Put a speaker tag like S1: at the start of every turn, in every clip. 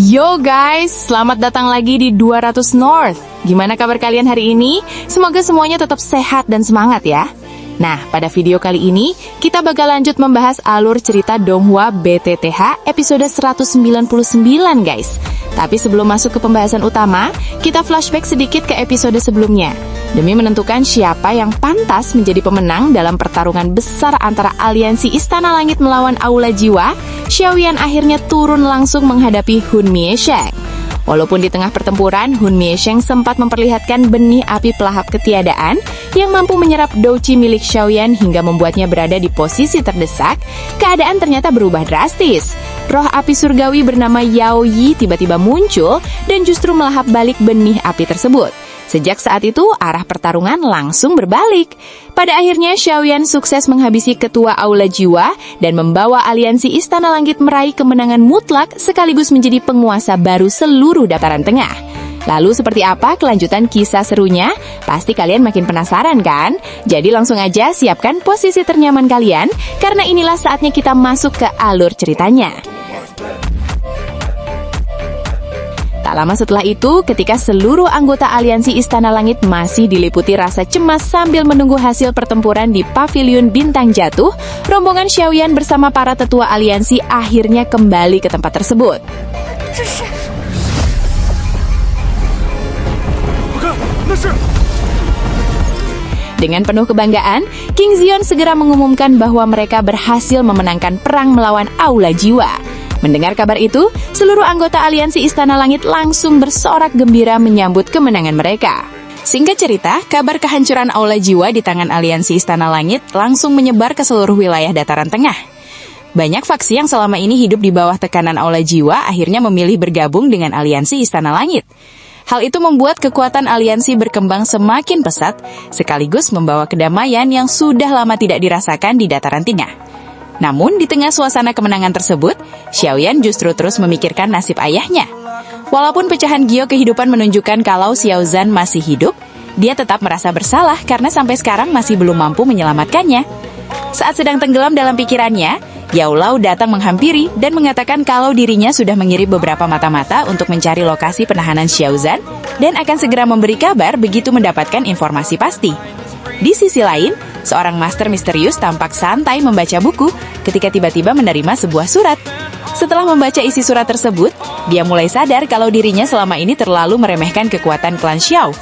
S1: Yo guys, selamat datang lagi di 200 North. Gimana kabar kalian hari ini? Semoga semuanya tetap sehat dan semangat ya. Nah, pada video kali ini, kita bakal lanjut membahas alur cerita Donghua BTTH episode 199 guys. Tapi sebelum masuk ke pembahasan utama, kita flashback sedikit ke episode sebelumnya. Demi menentukan siapa yang pantas menjadi pemenang dalam pertarungan besar antara aliansi Istana Langit melawan Aula Jiwa, Xiaoyan akhirnya turun langsung menghadapi Hun Miesheng. Walaupun di tengah pertempuran, Hun Miesheng sempat memperlihatkan benih api pelahap ketiadaan yang mampu menyerap douqi milik Xiaoyan hingga membuatnya berada di posisi terdesak, keadaan ternyata berubah drastis. Roh api surgawi bernama Yao Yi tiba-tiba muncul dan justru melahap balik benih api tersebut. Sejak saat itu, arah pertarungan langsung berbalik. Pada akhirnya, Xiaoyan sukses menghabisi ketua Aula Jiwa dan membawa aliansi Istana Langit meraih kemenangan mutlak sekaligus menjadi penguasa baru seluruh dataran tengah. Lalu seperti apa kelanjutan kisah serunya? Pasti kalian makin penasaran kan? Jadi langsung aja siapkan posisi ternyaman kalian, karena inilah saatnya kita masuk ke alur ceritanya. Tak lama setelah itu, ketika seluruh anggota aliansi Istana Langit masih diliputi rasa cemas sambil menunggu hasil pertempuran di Paviliun Bintang Jatuh, rombongan Xiaoyan bersama para tetua aliansi akhirnya kembali ke tempat tersebut. Dengan penuh kebanggaan, King Xion segera mengumumkan bahwa mereka berhasil memenangkan perang melawan Aula Jiwa. Mendengar kabar itu, seluruh anggota aliansi Istana Langit langsung bersorak gembira menyambut kemenangan mereka. Singkat cerita, kabar kehancuran Aula Jiwa di tangan aliansi Istana Langit langsung menyebar ke seluruh wilayah dataran tengah. Banyak faksi yang selama ini hidup di bawah tekanan Aula Jiwa akhirnya memilih bergabung dengan aliansi Istana Langit. Hal itu membuat kekuatan aliansi berkembang semakin pesat, sekaligus membawa kedamaian yang sudah lama tidak dirasakan di dataran tengah. Namun, di tengah suasana kemenangan tersebut, Xiaoyan justru terus memikirkan nasib ayahnya. Walaupun pecahan gio kehidupan menunjukkan kalau Xiao Zhan masih hidup, dia tetap merasa bersalah karena sampai sekarang masih belum mampu menyelamatkannya. Saat sedang tenggelam dalam pikirannya, Yao Lao datang menghampiri dan mengatakan kalau dirinya sudah mengirim beberapa mata-mata untuk mencari lokasi penahanan Xiao Zhan dan akan segera memberi kabar begitu mendapatkan informasi pasti. Di sisi lain, seorang master misterius tampak santai membaca buku ketika tiba-tiba menerima sebuah surat. Setelah membaca isi surat tersebut, dia mulai sadar kalau dirinya selama ini terlalu meremehkan kekuatan klan Xiao.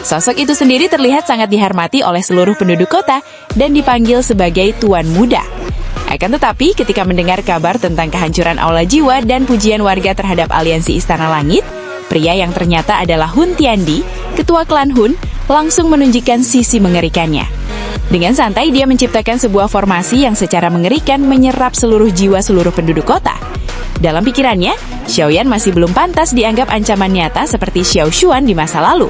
S1: Sosok itu sendiri terlihat sangat dihormati oleh seluruh penduduk kota dan dipanggil sebagai Tuan Muda. Akan tetapi, ketika mendengar kabar tentang kehancuran Aula Jiwa dan pujian warga terhadap aliansi Istana Langit, pria yang ternyata adalah Hun Tiandi, ketua klan Hun, langsung menunjukkan sisi mengerikannya. Dengan santai, dia menciptakan sebuah formasi yang secara mengerikan menyerap seluruh jiwa seluruh penduduk kota. Dalam pikirannya, Xiaoyan masih belum pantas dianggap ancaman nyata seperti Xiao Xuan di masa lalu.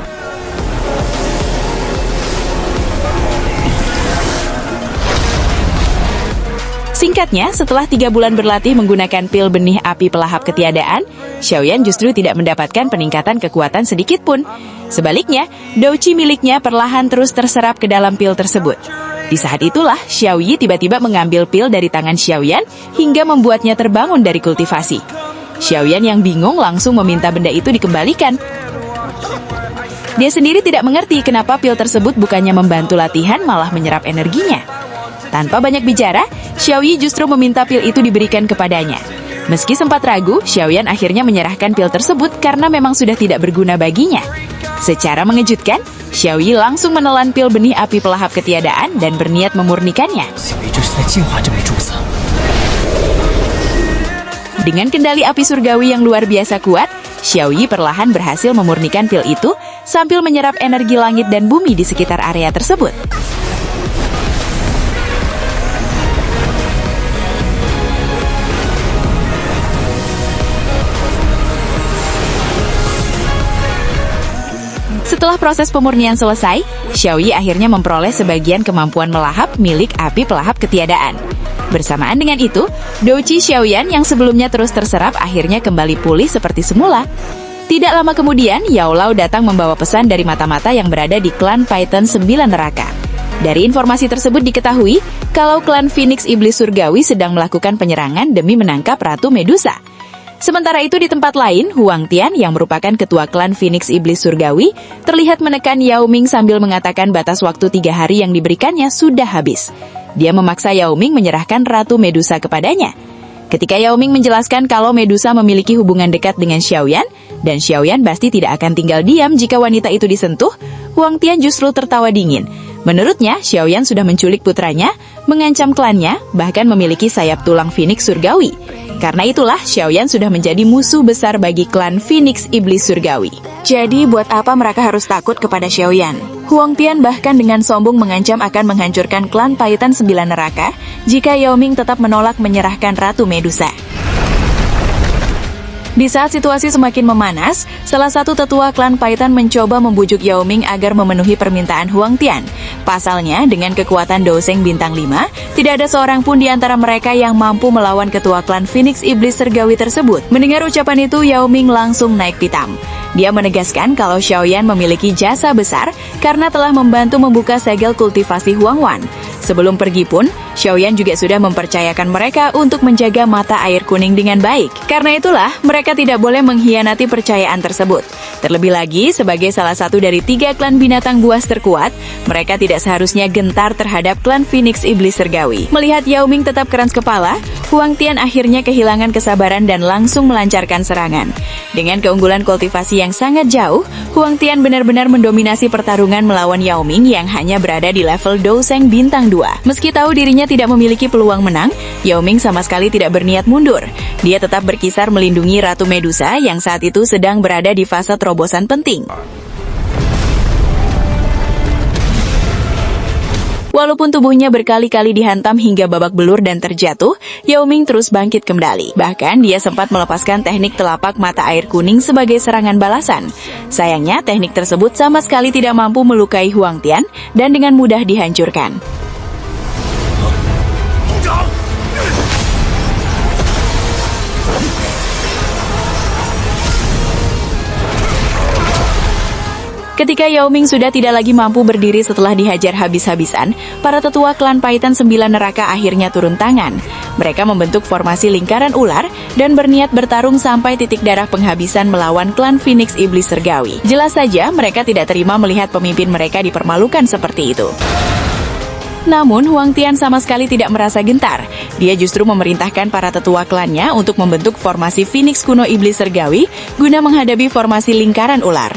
S1: Singkatnya, setelah 3 bulan berlatih menggunakan pil benih api pelahap ketiadaan, Xiaoyan justru tidak mendapatkan peningkatan kekuatan sedikit pun. Sebaliknya, douqi miliknya perlahan terus terserap ke dalam pil tersebut. Di saat itulah, Xiao Yi tiba-tiba mengambil pil dari tangan Xiaoyan hingga membuatnya terbangun dari kultivasi. Xiaoyan yang bingung langsung meminta benda itu dikembalikan. Dia sendiri tidak mengerti kenapa pil tersebut bukannya membantu latihan malah menyerap energinya. Tanpa banyak bicara, Xiao Yi justru meminta pil itu diberikan kepadanya. Meski sempat ragu, Xiaoyan akhirnya menyerahkan pil tersebut karena memang sudah tidak berguna baginya. Secara mengejutkan, Xiao Yi langsung menelan pil benih api pelahap ketiadaan dan berniat memurnikannya. Dengan kendali api surgawi yang luar biasa kuat, Xiao Yi perlahan berhasil memurnikan pil itu sambil menyerap energi langit dan bumi di sekitar area tersebut. Setelah proses pemurnian selesai, Xiao Yi akhirnya memperoleh sebagian kemampuan melahap milik api pelahap ketiadaan. Bersamaan dengan itu, douqi Xiaoyan yang sebelumnya terus terserap akhirnya kembali pulih seperti semula. Tidak lama kemudian, Yao Lao datang membawa pesan dari mata-mata yang berada di klan Python 9 Neraka. Dari informasi tersebut diketahui kalau klan Phoenix Iblis Surgawi sedang melakukan penyerangan demi menangkap Ratu Medusa. Sementara itu di tempat lain, Huang Tian yang merupakan ketua klan Phoenix Iblis Surgawi terlihat menekan Yao Ming sambil mengatakan batas waktu 3 hari yang diberikannya sudah habis. Dia memaksa Yao Ming menyerahkan Ratu Medusa kepadanya. Ketika Yao Ming menjelaskan kalau Medusa memiliki hubungan dekat dengan Xiaoyan, dan Xiaoyan pasti tidak akan tinggal diam jika wanita itu disentuh, Huang Tian justru tertawa dingin. Menurutnya, Xiaoyan sudah menculik putranya, mengancam klannya, bahkan memiliki sayap tulang Phoenix Surgawi. Karena itulah, Xiaoyan sudah menjadi musuh besar bagi klan Phoenix Iblis Surgawi. Jadi, buat apa mereka harus takut kepada Xiaoyan? Huang Tian bahkan dengan sombong mengancam akan menghancurkan klan Paitan 9 Neraka jika Yao Ming tetap menolak menyerahkan Ratu Medusa. Di saat situasi semakin memanas, salah satu tetua klan Paitan mencoba membujuk Yao Ming agar memenuhi permintaan Huang Tian. Pasalnya, dengan kekuatan Douseng Bintang 5, tidak ada seorang pun di antara mereka yang mampu melawan ketua klan Phoenix Iblis Surgawi tersebut. Mendengar ucapan itu, Yao Ming langsung naik pitam. Dia menegaskan kalau Xiaoyan memiliki jasa besar karena telah membantu membuka segel kultivasi Huangwan. Sebelum pergi pun, Xiaoyan juga sudah mempercayakan mereka untuk menjaga mata air kuning dengan baik. Karena itulah, mereka tidak boleh mengkhianati percayaan tersebut. Terlebih lagi, sebagai salah satu dari 3 klan binatang buas terkuat, mereka tidak seharusnya gentar terhadap klan Phoenix Iblis Surgawi. Melihat Yao Ming tetap keras kepala, Huang Tian akhirnya kehilangan kesabaran dan langsung melancarkan serangan. Dengan keunggulan kultivasi yang sangat jauh, Huang Tian benar-benar mendominasi pertarungan melawan Yao Ming yang hanya berada di level Douseng Bintang 2. Meski tahu dirinya tidak memiliki peluang menang, Yao Ming sama sekali tidak berniat mundur. Dia tetap berkisar melindungi Ratu Medusa yang saat itu sedang berada di fase terobosan penting. Walaupun tubuhnya berkali-kali dihantam hingga babak belur dan terjatuh, Yao Ming terus bangkit kembali. Bahkan dia sempat melepaskan teknik telapak mata air kuning sebagai serangan balasan. Sayangnya, teknik tersebut sama sekali tidak mampu melukai Huang Tian dan dengan mudah dihancurkan. Ketika Yao Ming sudah tidak lagi mampu berdiri setelah dihajar habis-habisan, para tetua klan Paitan 9 Neraka akhirnya turun tangan. Mereka membentuk formasi lingkaran ular dan berniat bertarung sampai titik darah penghabisan melawan klan Phoenix Iblis Surgawi. Jelas saja mereka tidak terima melihat pemimpin mereka dipermalukan seperti itu. Namun, Huang Tian sama sekali tidak merasa gentar. Dia justru memerintahkan para tetua klannya untuk membentuk formasi Phoenix kuno Iblis Surgawi guna menghadapi formasi lingkaran ular.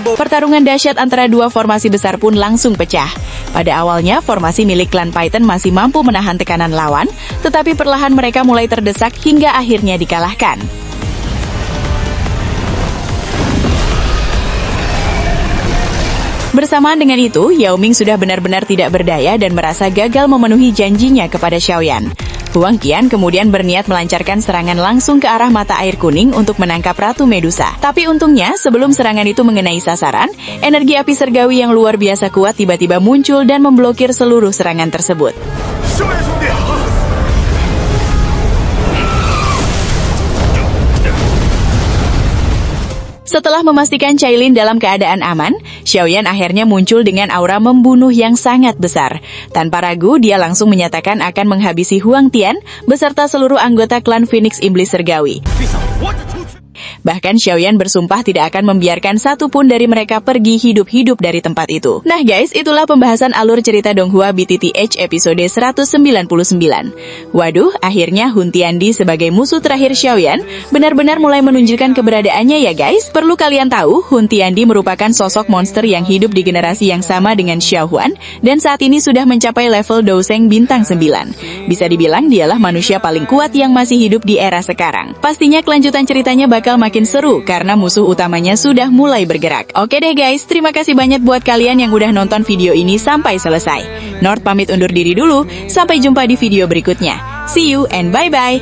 S1: Pertarungan dahsyat antara dua formasi besar pun langsung pecah. Pada awalnya, formasi milik klan Paitan masih mampu menahan tekanan lawan, tetapi perlahan mereka mulai terdesak hingga akhirnya dikalahkan. Bersamaan dengan itu, Yao Ming sudah benar-benar tidak berdaya dan merasa gagal memenuhi janjinya kepada Xiaoyan. Huang Tian kemudian berniat melancarkan serangan langsung ke arah mata air kuning untuk menangkap Ratu Medusa. Tapi untungnya, sebelum serangan itu mengenai sasaran, energi api surgawi yang luar biasa kuat tiba-tiba muncul dan memblokir seluruh serangan tersebut. Setelah memastikan Cailin dalam keadaan aman, Xiaoyan akhirnya muncul dengan aura membunuh yang sangat besar. Tanpa ragu, dia langsung menyatakan akan menghabisi Huang Tian beserta seluruh anggota klan Phoenix Iblis Surgawi. Bahkan Xiaoyan bersumpah tidak akan membiarkan satu pun dari mereka pergi hidup-hidup dari tempat itu. Nah guys, itulah pembahasan alur cerita Donghua BTTH episode 199. Waduh, akhirnya Hun Tiandi sebagai musuh terakhir Xiaoyan benar-benar mulai menunjukkan keberadaannya ya guys. Perlu kalian tahu, Hun Tiandi merupakan sosok monster yang hidup di generasi yang sama dengan Xiao Huan dan saat ini sudah mencapai level Douseng Bintang 9. Bisa dibilang dialah manusia paling kuat yang masih hidup di era sekarang. Pastinya kelanjutan ceritanya bakal makin seru karena musuh utamanya sudah mulai bergerak. Oke deh guys, terima kasih banyak buat kalian yang udah nonton video ini sampai selesai. Nord pamit undur diri dulu, sampai jumpa di video berikutnya. See you and bye-bye.